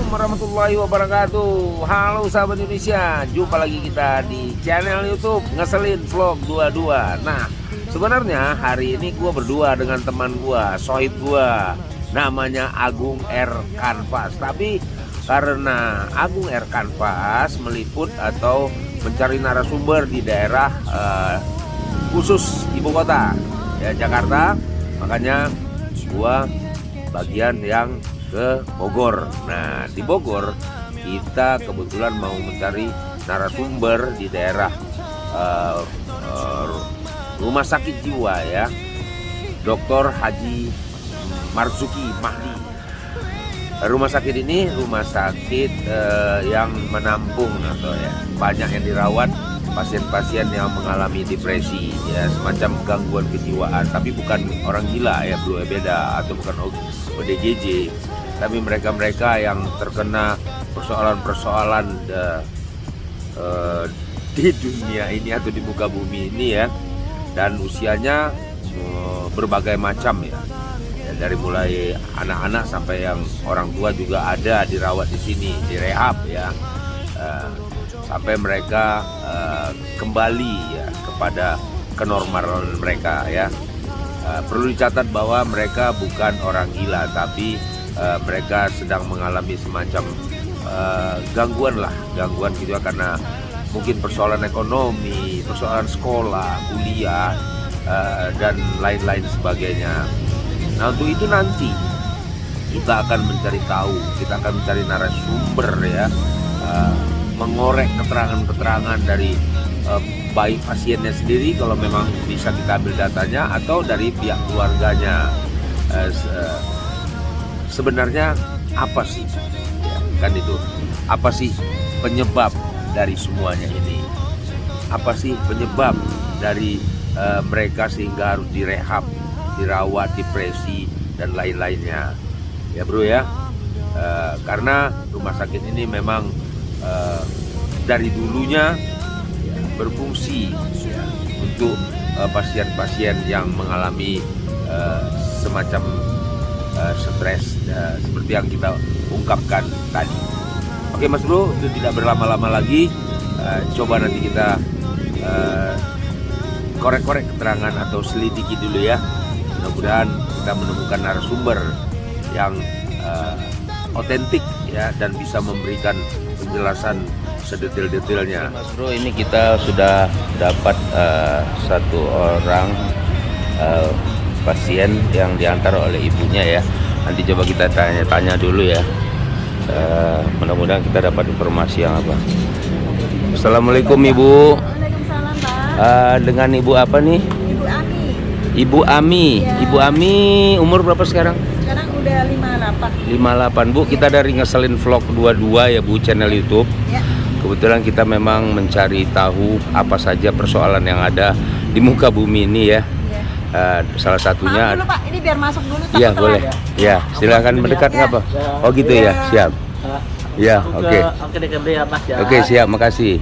Warahmatullahi wabarakatuh. Halo sahabat Indonesia, jumpa lagi kita di channel YouTube Ngeselin Vlog 22. Nah, sebenarnya hari ini gue berdua dengan teman gue, sohib gue, namanya Agung R Canvas. Tapi karena Agung R Canvas meliput atau mencari narasumber di daerah khusus ibu kota ya, Jakarta, makanya gue bagian yang ke Bogor. Nah, di Bogor kita kebetulan mau mencari narasumber di daerah rumah sakit jiwa ya, Dr. Haji Marzuki Mahdi. Rumah sakit ini rumah sakit yang menampung atau ya banyak yang dirawat pasien-pasien yang mengalami depresi ya, semacam gangguan kejiwaan, tapi bukan orang gila ya, belum beda, atau bukan ODGJ, tapi mereka-mereka yang terkena persoalan-persoalan di dunia ini atau di muka bumi ini ya, dan usianya berbagai macam ya, dari mulai anak-anak sampai yang orang tua juga ada dirawat di sini, di rehab ya, sampai mereka kembali ya kepada kenormalan mereka ya. Perlu dicatat bahwa mereka bukan orang gila, tapi mereka sedang mengalami semacam gangguan gitu ya, karena mungkin persoalan ekonomi, persoalan sekolah, kuliah, dan lain-lain sebagainya. Nah, untuk itu nanti kita akan mencari tahu, kita akan mencari narasumber ya, mengorek keterangan-keterangan dari baik pasiennya sendiri kalau memang bisa kita ambil datanya, atau dari pihak keluarganya. Sebenarnya apa sih ya, kan itu, apa sih penyebab dari semuanya ini, apa sih penyebab dari mereka sehingga harus direhab, dirawat, depresi dan lain-lainnya ya bro ya. Karena rumah sakit ini memang dari dulunya berfungsi ya, untuk pasien-pasien yang mengalami semacam stres seperti yang kita ungkapkan tadi. Oke mas bro, itu tidak berlama-lama lagi, coba nanti kita korek-korek keterangan atau selidiki dulu ya. Mudah-mudahan kita menemukan narasumber yang otentik ya, dan bisa memberikan penjelasan sedetail-detailnya. Mas bro, ini kita sudah dapat satu orang pasien yang diantar oleh ibunya ya. Nanti coba kita tanya-tanya dulu ya. Mudah-mudahan kita dapat informasi yang apa. Assalamualaikum ibu. Waalaikumsalam Pak. Dengan ibu apa nih? Ibu Ami. Ibu Ami. Ya. Ibu Ami umur berapa sekarang? Sekarang udah 58. 58 bu. Kita dari Ngeselin Vlog 22 ya bu, channel YouTube. Ya. Kebetulan kita memang mencari tahu apa saja persoalan yang ada di muka bumi ini ya. Salah satunya. Maaf dulu Pak, ini biar masuk dulu. Iya boleh. Ya silakan mendekat nggak Pak? Oh gitu ya, siap. Ya oke. Oke dekat ya Mas ya. Oke siap, makasih.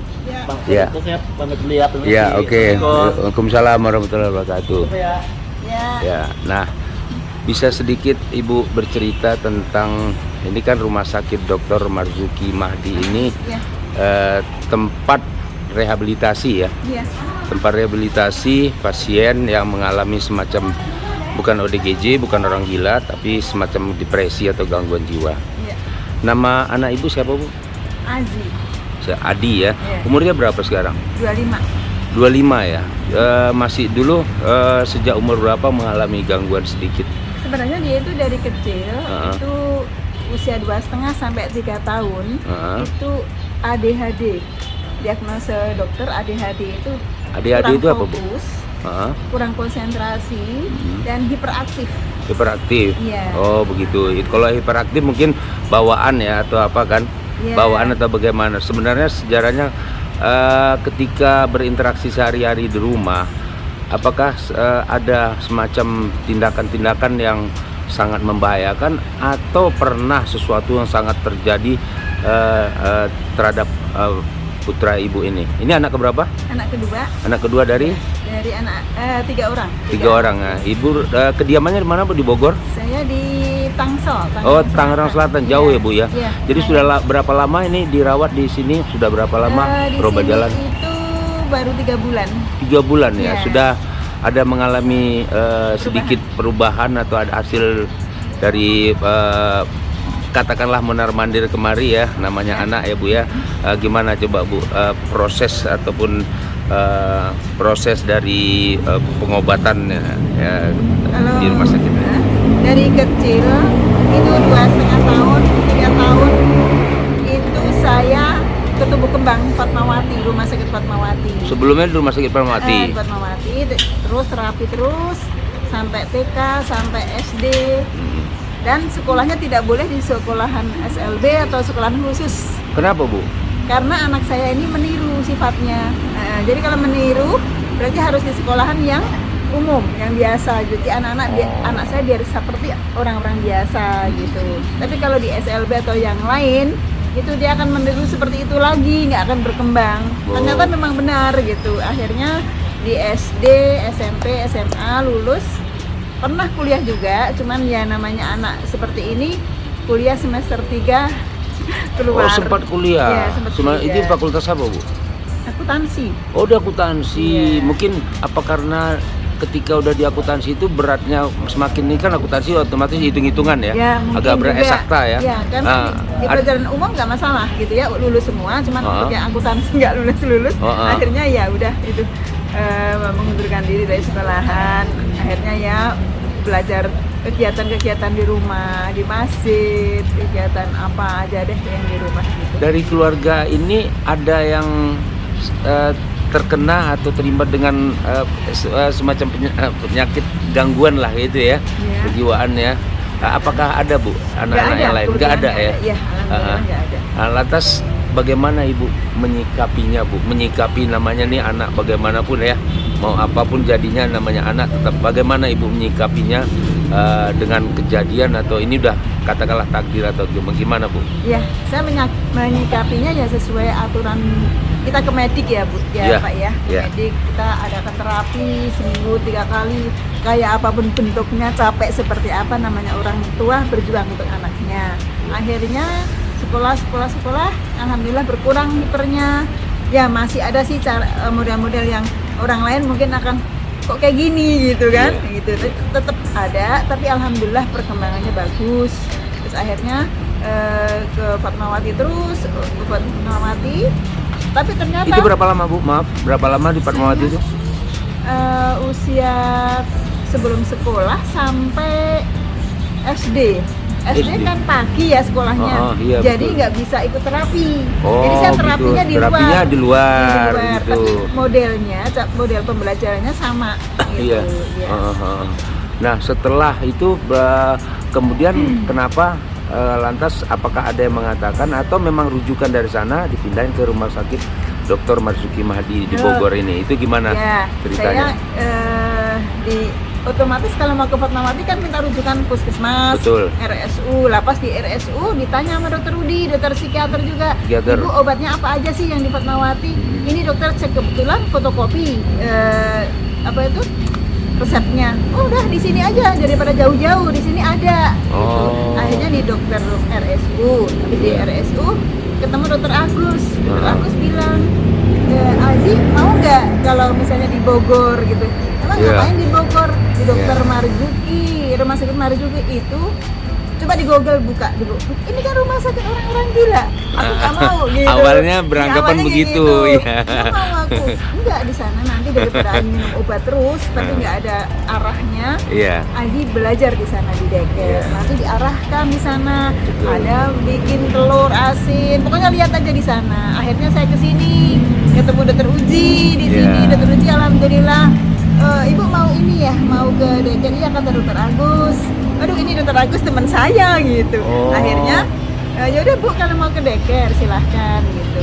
Ya. Saya pamit dulu ya. Ya oke. Waalaikumsalam warahmatullahi wabarakatuh. Ya. Ya. Nah, bisa sedikit Ibu bercerita tentang ini kan rumah sakit Dr. Marzuki Mahdi ini Ya. tempat rehabilitasi ya. Iya. Tempat rehabilitasi pasien yang mengalami semacam, bukan ODGJ, bukan orang gila, tapi semacam depresi atau gangguan jiwa. Iya. Nama anak ibu siapa bu? Azi. Adi ya. Iya. Umurnya berapa sekarang? 25. 25 ya. Masih dulu sejak umur berapa mengalami gangguan sedikit? Sebenarnya dia itu dari kecil, itu usia 2,5 sampai 3 tahun, itu ADHD. Diagnosa dokter ADHD itu ADHD kurang itu apa, Bu? fokus, kurang konsentrasi, dan hiperaktif. Hiperaktif. Iya. Oh, begitu. Kalau hiperaktif mungkin bawaan ya atau apa kan? Iya. Bawaan atau bagaimana? Sebenarnya sejarahnya ketika berinteraksi sehari-hari di rumah, apakah ada semacam tindakan-tindakan yang sangat membahayakan atau pernah sesuatu yang sangat terjadi terhadap putra ibu ini? Ini anak keberapa? Anak kedua. Anak kedua dari anak 3 orang. 3 orang. Nah, ibu kediamannya di mana, Bu? Di Bogor? Saya di Tangsel. Oh, Tangerang Selatan. Jauh ya, Bu ya? Iya. Jadi sudah berapa lama ini dirawat di sini? Sudah berapa lama Di berobat sini jalan? itu baru 3 bulan. 3 bulan ya. Iya. Sudah ada mengalami sedikit perubahan atau ada hasil dari katakanlah mondar-mandir kemari ya, namanya anak ya, Bu ya. Gimana coba, Bu, proses ataupun proses dari pengobatan ya, Kalau di rumah sakit? dari kecil itu 2,5 tahun, 3 tahun itu saya ke Tumbuh Kembang Fatmawati, Rumah Sakit Fatmawati. Sebelumnya di Rumah Sakit Fatmawati. Fatmawati, terus terapi terus sampai TK, sampai SD. Dan sekolahnya tidak boleh di sekolahan SLB atau sekolahan khusus. Kenapa, Bu? Karena anak saya ini meniru sifatnya. Jadi kalau meniru berarti harus di sekolahan yang umum, yang biasa. Jadi anak saya biar seperti orang-orang biasa gitu. Tapi kalau di SLB atau yang lain itu dia akan meniru seperti itu lagi, nggak akan berkembang. Ternyata memang benar gitu. Akhirnya di SD, SMP, SMA lulus. Pernah kuliah juga, cuman ya namanya anak seperti ini kuliah semester 3 keluar. Oh, sempat kuliah. Ya, sempat kuliah. Itu fakultas apa, Bu? Akuntansi. Oh, di akuntansi. Iya. Mungkin apa karena ketika udah di akuntansi itu beratnya semakin, ini kan akuntansi otomatis hitung-hitungan ya, mungkin agak berat, juga. eksakta ya. Ya, karena di pelajaran umum nggak masalah gitu ya, lulus semua, cuman untuk yang akuntansi nggak lulus. Akhirnya ya udah itu mengundurkan diri dari sekolahan. Akhirnya ya belajar kegiatan-kegiatan di rumah, di masjid, kegiatan apa aja deh yang di rumah gitu. Dari keluarga ini ada yang terkena atau terlibat dengan semacam penyakit gangguan lah gitu ya, kejiwaan ya. Apakah ada, Bu, anak-anak yang lain? Nggak ada ya? Iya, alhamdulillah nggak ada. Lantas bagaimana Ibu menyikapinya, Bu? Menyikapi namanya nih anak bagaimanapun ya, mau apapun jadinya namanya anak, tetap bagaimana Ibu menyikapinya dengan kejadian atau ini udah katakanlah takdir atau gimana, Bu? Iya, saya menyikapinya ya sesuai aturan kita ke medik ya, Bu, ya, Pak ya. Medik kita adakan terapi seminggu 3 kali, kayak apapun bentuknya, capek seperti apa, namanya orang tua berjuang untuk anaknya. Akhirnya sekolah, alhamdulillah berkurang hipernya. Ya masih ada sih model-model yang orang lain mungkin akan kok kayak gini gitu kan, gitu. Tetap ada, tapi alhamdulillah perkembangannya bagus. Terus akhirnya ke Fatmawati terus, tapi ternyata itu berapa lama, Bu? Maaf, berapa lama di Fatmawati itu? Usia sebelum sekolah sampai SD. SD kan pagi ya sekolahnya, iya, jadi betul. Nggak bisa ikut terapi. Oh, jadi saya terapinya gitu. di Terapinya luar. di luar gitu. Tapi model pembelajarannya sama. Gitu. Iya. Nah, setelah itu kemudian kenapa lantas apakah ada yang mengatakan atau memang rujukan dari sana dipindahin ke Rumah Sakit Dr. Marzuki Mahdi di Bogor ini? Itu gimana ceritanya? Saya otomatis kalau mau ke Fatmawati kan minta rujukan puskesmas, betul. RSU. Lapas di RSU ditanya sama dokter Rudi, dokter psikiater juga. Ibu obatnya apa aja sih yang di Fatmawati? Ini dokter cek kebetulan fotokopi apa itu resepnya. Oh udah di sini aja daripada jauh-jauh, di sini ada. Gitu. Akhirnya di dokter RSU, di RSU ketemu dokter Agus. Dokter Agus bilang, Aziz mau nggak kalau misalnya di Bogor gitu? Emang ngapain di Bogor? Di dokter Marzuki, Rumah Sakit Marzuki itu Coba di Google buka dulu. Ini kan rumah sakit orang-orang gila. Aku nggak mau gitu. Awalnya beranggapan Awalnya begitu, gitu. ya. Nggak mau aku. Enggak, di sana nanti daripada minum obat terus, tapi nggak ada arahnya. Iya. Agi belajar di sana di daycare. Iya. Nanti diarahkan di sana. Betul. Ada bikin telur asin. Pokoknya lihat aja di sana. Akhirnya saya ke sini ketemu Dokter Uji di sini. Iya. Dokter Uji alhamdulillah. Ibu mau ini ya, mau ke daycare, iya kata Dokter Agus. Aduh ini Dokter Agus teman saya gitu. Oh. Akhirnya ya udah Bu, kalau mau ke daycare silahkan gitu.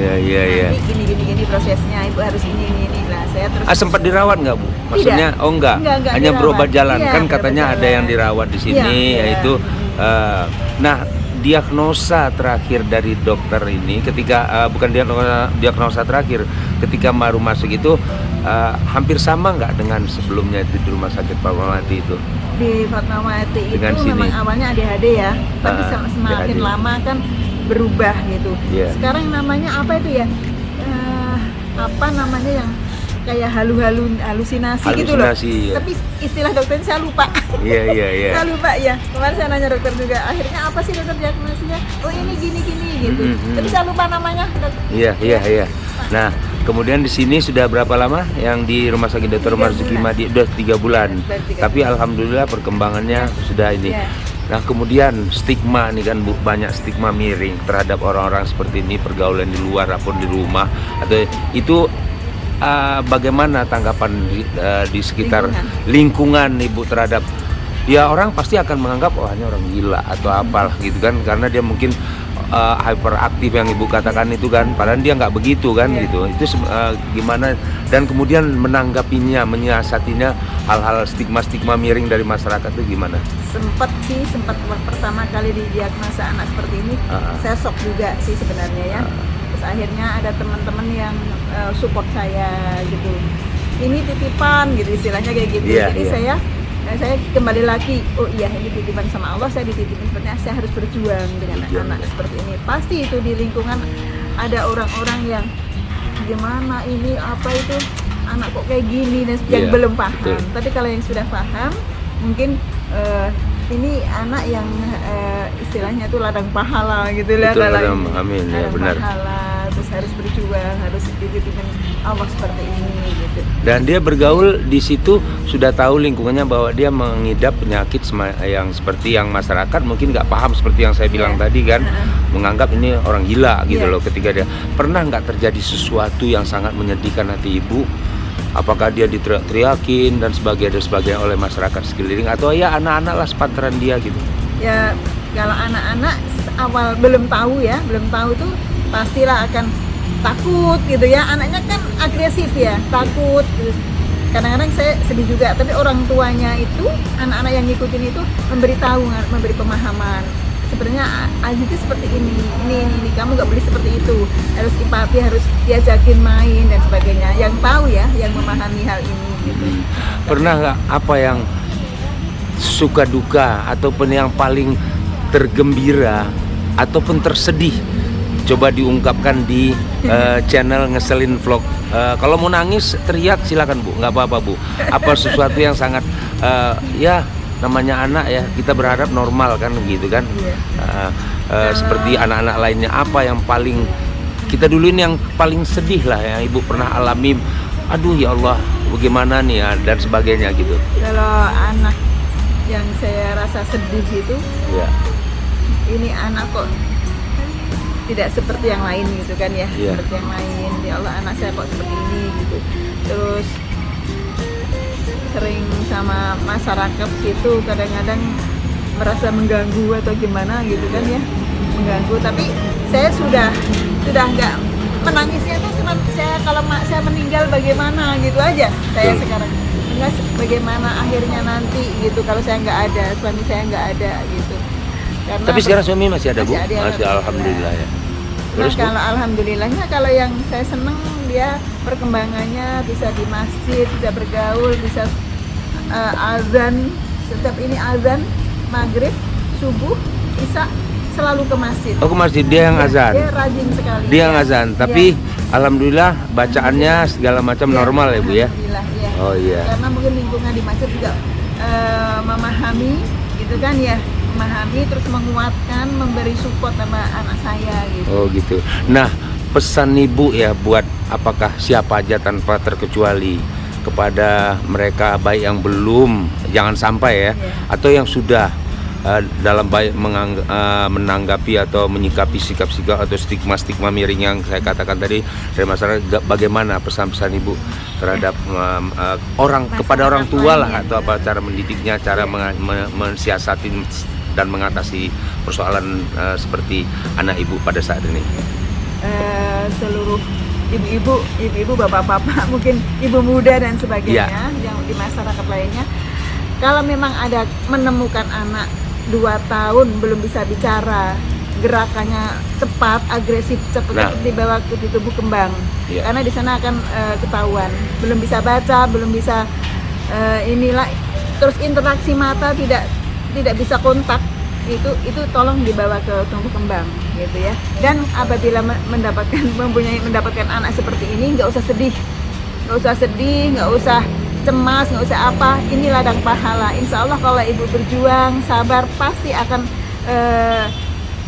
Iya. Nanti gini prosesnya, Ibu harus ini lah. Saya terus Sempat dirawat nggak Bu? Maksudnya, Tidak. oh enggak, Enggak hanya dirawat. berobat jalan. Iya, Kan berobat katanya ada jalan. yang dirawat di sini, Iya. yaitu. Nah, diagnosa terakhir dari dokter ini, ketika bukan diagnosa terakhir, ketika baru masuk itu hampir sama nggak dengan sebelumnya di rumah sakit Fatmawati itu? Di Fatmawati itu Dengan sini. memang awalnya ADHD ya, tapi semakin ADHD. lama kan berubah gitu. Iya. Sekarang namanya apa itu ya? Apa namanya yang kayak halusinasi gitu loh. Halusinasi, iya. Tapi istilah dokternya saya lupa. Iya. Saya lupa ya. Kemarin saya nanya dokter juga. Akhirnya apa sih dokter diagnosisnya? Oh ini gini gitu. Tapi saya lupa namanya. Iya. Nah, kemudian di sini sudah berapa lama yang di Rumah Sakit Dr. 3 Marzuki bulan. Madi? Udah 3 bulan. Baru 3 Tapi alhamdulillah perkembangannya sudah ini. Iya. Nah, kemudian stigma nih kan Bu, banyak stigma miring terhadap orang-orang seperti ini, pergaulan di luar ataupun di rumah, atau itu bagaimana tanggapan di sekitar lingkungan Ibu terhadap ya, orang pasti akan menganggap oh hanya orang gila atau apalah gitu kan, karena dia mungkin hyperaktif yang Ibu katakan itu kan, padahal dia nggak begitu kan. Iya. Gitu. Itu gimana, dan kemudian menanggapinya, menyiasatinya hal-hal stigma miring dari masyarakat itu gimana? Sempat pertama kali didiagnosa anak seperti ini, saya shock juga sih sebenarnya ya. Terus akhirnya ada teman-teman yang support saya gitu. Ini titipan gitu istilahnya kayak gitu. Iya, Jadi iya. saya kembali lagi, oh iya ini titipan sama Allah, saya dititipin sepertinya saya harus berjuang dengan anak seperti ini. Pasti itu di lingkungan ada orang-orang yang gimana ini apa itu anak kok kayak gini dan yang Iya, belum paham. betul. Tapi kalau yang sudah paham mungkin ini anak yang istilahnya itu ladang pahala gitu lah. Betul, amin ya, ladang benar. pahala, terus harus berjuang, harus dititipin Allah seperti ini gitu. Dan dia bergaul di situ sudah tahu lingkungannya bahwa dia mengidap penyakit yang seperti yang masyarakat mungkin nggak paham, seperti yang saya bilang tadi kan, menganggap ini orang gila gitu loh. Ketika dia pernah nggak terjadi sesuatu yang sangat menyedihkan hati Ibu? Apakah dia diteriak-teriakin dan sebagainya oleh masyarakat sekeliling, atau ya anak-anak lah sepantaran dia gitu? Ya kalau anak-anak awal belum tahu tuh pastilah akan takut gitu ya. Anaknya kan agresif ya, takut gitu. Kadang-kadang saya sedih juga, tapi orang tuanya itu, anak-anak yang ngikutin itu memberitahu, memberi pemahaman. Sebenarnya Aziz itu seperti ini, kamu nggak boleh seperti itu, harus empati, harus diajakin main dan sebagainya. Yang tahu ya, yang memahami hal ini gitu. Pernah nggak apa yang suka duka ataupun yang paling tergembira ataupun tersedih, coba diungkapkan di channel Ngeselin Vlog. Kalau mau nangis teriak silakan Bu, nggak apa-apa Bu. Apa sesuatu yang sangat ya namanya anak ya, kita berharap normal kan gitu kan. Seperti anak-anak lainnya, apa yang paling kita dulu ini yang paling sedih lah yang Ibu pernah alami, aduh ya Allah bagaimana nih ya, dan sebagainya gitu. Kalau anak yang saya rasa sedih itu Ya. ini anak kok tidak seperti yang lain gitu kan ya, Iya. seperti yang lain, ya Allah anak saya kok seperti ini gitu. Terus sering sama masyarakat gitu kadang-kadang merasa mengganggu atau gimana gitu kan ya, mengganggu. Tapi saya sudah nggak menangisnya tuh cuma saya kalau saya meninggal bagaimana gitu aja saya sekarang. Enggak bagaimana akhirnya nanti gitu kalau saya nggak ada, suami saya nggak ada gitu. Karena Tapi sekarang suami masih ada Bu? Masih ada, Masih, alhamdulillah ya. Terus Bu? Kalau alhamdulillahnya, kalau yang saya seneng dia perkembangannya bisa di masjid, bisa bergaul, bisa azan, setiap ini azan, maghrib, subuh, isya selalu ke masjid. Oh, ke masjid, dia yang azan. Dia rajin sekali. Dia yang azan, tapi alhamdulillah bacaannya segala macam normal ya Bu ya. Alhamdulillah, ya. Oh iya. Karena mungkin lingkungan di masjid juga memahami gitu kan ya, memahami, terus menguatkan, memberi support sama anak saya gitu. Oh gitu. Nah, pesan ibu ya buat apakah siapa aja tanpa terkecuali kepada mereka baik yang belum, jangan sampai ya, atau yang sudah dalam baik menanggapi atau menyikapi sikap-sikap atau stigma-stigma miring yang saya katakan tadi dari masyarakat, bagaimana pesan-pesan ibu terhadap orang, kepada orang tua lah, atau apa cara mendidiknya, cara mensiasati dan mengatasi persoalan seperti anak ibu pada saat ini. Seluruh ibu-ibu, bapak-bapak, mungkin ibu muda dan sebagainya yang di masyarakat lainnya, kalau memang ada menemukan anak 2 tahun belum bisa bicara, gerakannya cepat, agresif, cepat dibawa ke tubuh kembang, karena di sana akan ketahuan belum bisa baca, belum bisa inilah, terus interaksi mata tidak bisa kontak, itu tolong dibawa ke tumbuh kembang gitu ya. Dan apabila mendapatkan anak seperti ini, nggak usah sedih, nggak usah cemas, nggak usah apa, ini ladang pahala. Insya Allah kalau ibu berjuang, sabar, pasti akan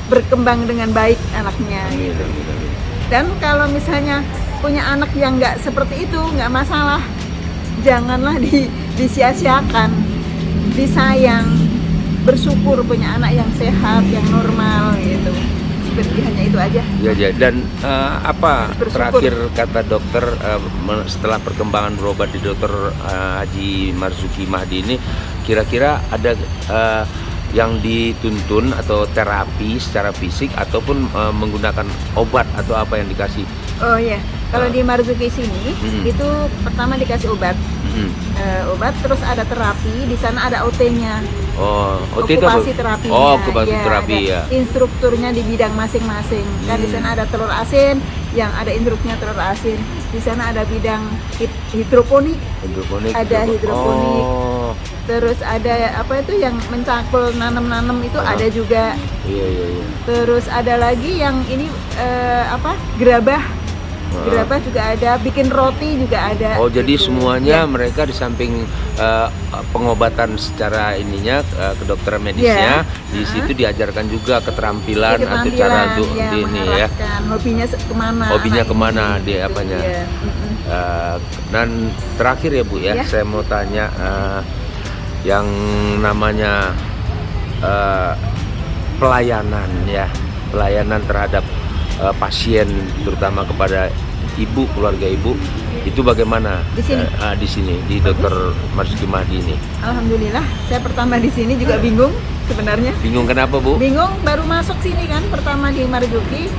berkembang dengan baik anaknya gitu. Dan kalau misalnya punya anak yang nggak seperti itu, nggak masalah, janganlah disia-siakan, disayang, bersyukur punya anak yang sehat, yang normal gitu. Seperti hanya itu aja. Ya. Dan apa terakhir kata dokter setelah perkembangan berobat di Dokter Haji Marzuki Mahdi ini, kira-kira ada yang dituntun atau terapi secara fisik ataupun menggunakan obat atau apa yang dikasih? Oh iya, kalau di Marzuki sini itu pertama dikasih obat. Obat, terus ada terapi, di sana ada OT-nya. Oh, OT okupasi itu terapinya. Oh, okupasi terapi ya. Instrukturnya di bidang masing-masing. Dan di sana ada telur asin, yang ada instruknya telur asin. Di sana ada bidang hidroponik. Ada hidroponik. Oh. Terus ada apa itu yang mencakul nanam-nanam itu ada juga. Iya. Terus ada lagi yang ini gerabah. Gerabah juga ada, bikin roti juga ada. Oh, jadi semuanya mereka di samping pengobatan secara ininya kedokteran medisnya, di situ diajarkan juga keterampilan atau cara untuk ini ya. Hobinya kemana dia apanya. Dan terakhir ya Bu ya, saya mau tanya yang namanya pelayanan terhadap pasien, terutama kepada ibu, keluarga ibu, itu bagaimana di sini di Dokter Marzuki Mahdi ini? Alhamdulillah, saya pertama di sini juga bingung sebenarnya. Bingung kenapa Bu? Bingung, baru masuk sini kan pertama di Marzuki.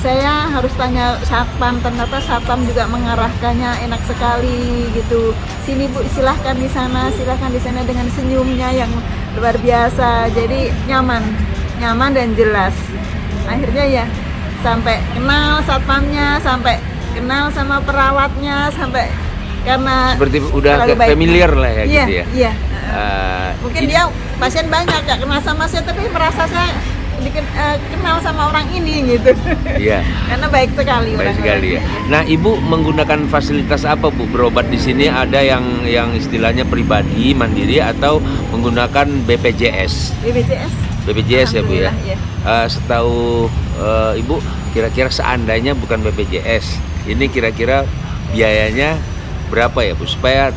Saya harus tanya satpam, ternyata satpam juga mengarahkannya enak sekali gitu. Sini Bu, silahkan di sana dengan senyumnya yang luar biasa. Jadi nyaman dan jelas. Akhirnya ya sampai kenal satpamnya, sampai kenal sama perawatnya, sampai karena seperti udah familiar lah ya gitu ya. Iya. Mungkin dia pasien banyak gak kenal sama saya, tapi merasa saya kenal sama orang ini gitu. Iya. Karena baik sekali. Ya. Nah, Ibu menggunakan fasilitas apa Bu berobat di sini? Ada yang istilahnya pribadi, mandiri, atau menggunakan BPJS? BPJS ya Bu ya. Setahu Ibu, kira-kira seandainya bukan BPJS, ini kira-kira biayanya berapa ya Bu, supaya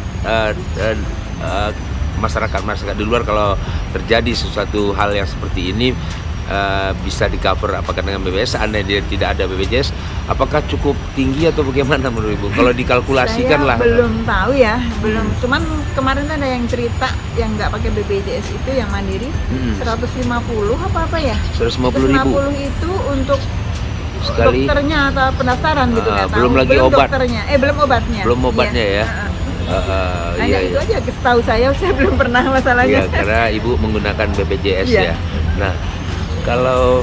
masyarakat di luar kalau terjadi sesuatu hal yang seperti ini bisa di cover apakah dengan BPJS? Seandainya tidak ada BPJS, apakah cukup tinggi atau bagaimana menurut Ibu? Kalau dikalkulasikan lah. Belum tahu ya, belum. Cuman kemarin ada yang cerita yang nggak pakai BPJS itu yang mandiri 150 apa ya? 150.000 itu untuk sekali dokternya atau pendaftaran gitu nggak tahu. Belum lagi obat. Dokternya, belum obatnya. Belum obatnya ya. Hanya itu aja, setahu saya belum pernah masalahnya. Iya, karena Ibu menggunakan BPJS ya. Nah, kalau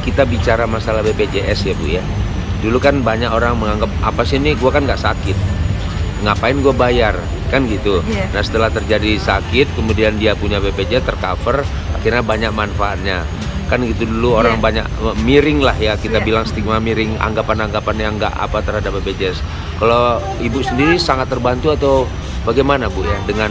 kita bicara masalah BPJS ya Bu ya, dulu kan banyak orang menganggap apa sih ini, gue kan nggak sakit, ngapain gue bayar kan gitu. Nah, setelah terjadi sakit kemudian dia punya BPJS tercover, akhirnya banyak manfaatnya kan gitu. Dulu orang banyak miring lah ya, kita bilang stigma miring, anggapan-anggapan yang nggak apa terhadap BPJS. Kalau Ibu sendiri sangat terbantu atau bagaimana Bu ya dengan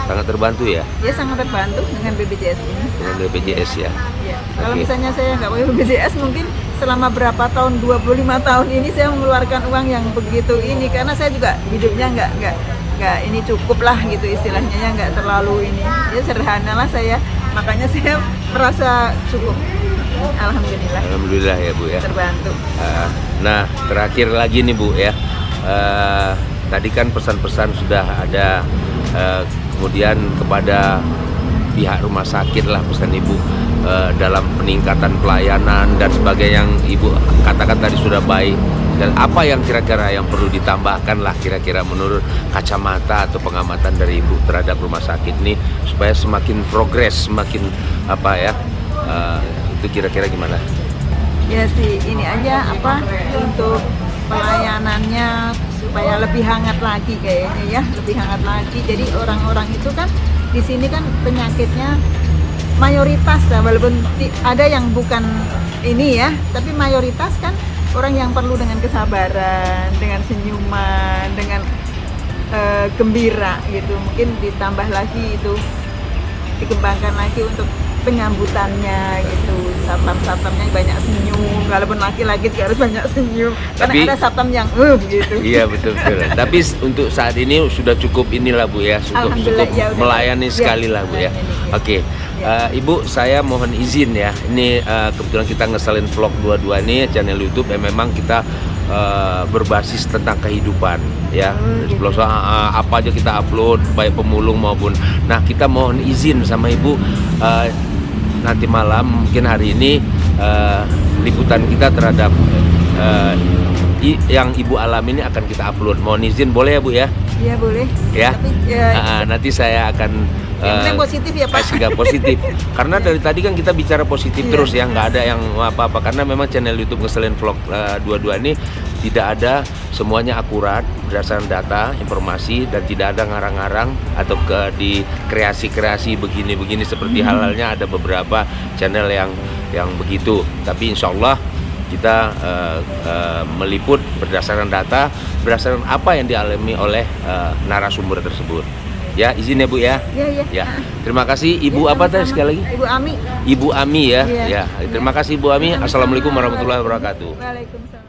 sangat terbantu ya Ya sangat terbantu dengan BPJS ini. dengan BPJS ya. Ya. Kalau Oke. misalnya saya nggak pakai BPJS mungkin selama berapa tahun, 25 tahun ini saya mengeluarkan uang yang begitu ini, karena saya juga hidupnya nggak ini cukup lah gitu istilahnya, ya nggak terlalu ini, ya sederhana lah saya, makanya saya merasa cukup. Alhamdulillah Alhamdulillah ya Bu ya. terbantu. Nah, terakhir lagi nih Bu ya. Tadi kan pesan-pesan sudah ada, kemudian kepada pihak rumah sakit lah pesan Ibu dalam peningkatan pelayanan dan sebagainya yang Ibu katakan tadi sudah baik. Dan apa yang kira-kira yang perlu ditambahkan lah kira-kira menurut kacamata atau pengamatan dari Ibu terhadap rumah sakit ini supaya semakin progres, semakin apa ya, itu kira-kira gimana? Ya sih ini aja apa untuk pelayanannya supaya lebih hangat lagi kayaknya ya, lebih hangat lagi. Jadi orang-orang itu kan di sini kan penyakitnya mayoritas ya, walaupun ada yang bukan ini ya, tapi mayoritas kan orang yang perlu dengan kesabaran, dengan senyuman, dengan gembira gitu. Mungkin ditambah lagi itu, dikembangkan lagi untuk penyambutannya gitu, satpam-satpamnya banyak senyum, walaupun laki-laki juga harus banyak senyum, karena Tapi- ada satpam yang gitu. Iya betul. Tapi untuk saat ini sudah cukup inilah Bu ya, cukup Alhamdulillah, ya udah. melayani Ya, sekali lah Bu ya. melayani, ya. Oke, Ya. Ibu saya mohon izin ya. Ini kebetulan kita ngeselin vlog 22 nih channel YouTube yang memang kita berbasis tentang kehidupan ya. gitu. Vlog apa aja kita upload baik pemulung maupun. Nah kita mohon izin sama Ibu nanti malam mungkin hari ini liputan kita terhadap yang Ibu alami ini akan kita upload. Mohon izin boleh ya Bu ya? Iya boleh. Ya. Tapi ya, Nanti saya akan yang penting positif ya Pak. kasih positif. Karena dari tadi kan kita bicara positif Iya. terus ya, nggak ada yang apa-apa. Karena memang channel YouTube Ngeselin Vlog 22 ini tidak ada semuanya akurat berdasarkan data, informasi, dan tidak ada ngarang-ngarang atau di kreasi-kreasi begini-begini seperti halalnya ada beberapa channel yang begitu. Tapi insya Allah kita meliput berdasarkan data, berdasarkan apa yang dialami oleh narasumber tersebut. Ya, izin ya Bu ya. Iya. Ya, terima kasih Ibu Ya, apa tadi sama-sama. sekali lagi? Ibu Ami. Ibu Ami ya. Iya. Ya, terima kasih Ibu Ami. Sama-sama. Assalamualaikum warahmatullahi wabarakatuh. Waalaikumsalam.